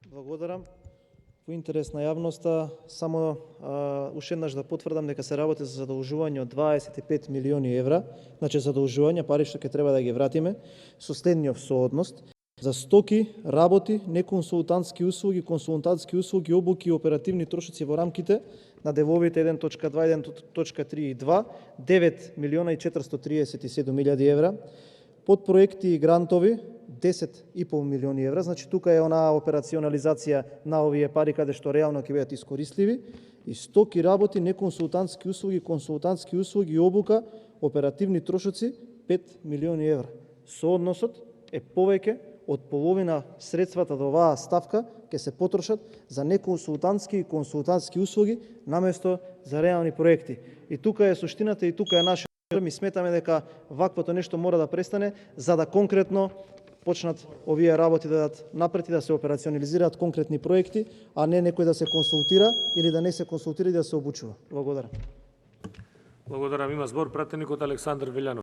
Благодарам. Во интерес на јавноста, само уште еднаш да потврдам дека се работи за задолжување од 25 милиони евра, значи задолжување, пари што ќе треба да ги вратиме, со следниот сооднос: за стоки, работи, неконсултантски услуги, консултантски услуги, обуки и оперативни трошоци во рамките на деловите 1.2, 1.3 и 2, 9 милиона и 437 илјади евра, подпроекти и грантови 10,5 милиони евра, значи тука е онаа операционализација на овие пари каде што реално ќе бидат искористливи, и стоки, работи, неконсултантски услуги, консултантски услуги и обука, оперативни трошоци 5 милиони евра. Соодносот е повеќе од половина средствата до оваа ставка ќе се потрошат за неконсултантски и консултантски услуги наместо за реални проекти. И тука е суштината и тука е нашиот. Ми сметаме дека ваквото нешто мора да престане, за да конкретно почнат овие работи да дадат напред и да се операционализираат конкретни проекти, а не некој да се консултира или да не се консултира и да се обучува. Благодарам. Благодарам. Има збор пратеникот Александар Вилјанов.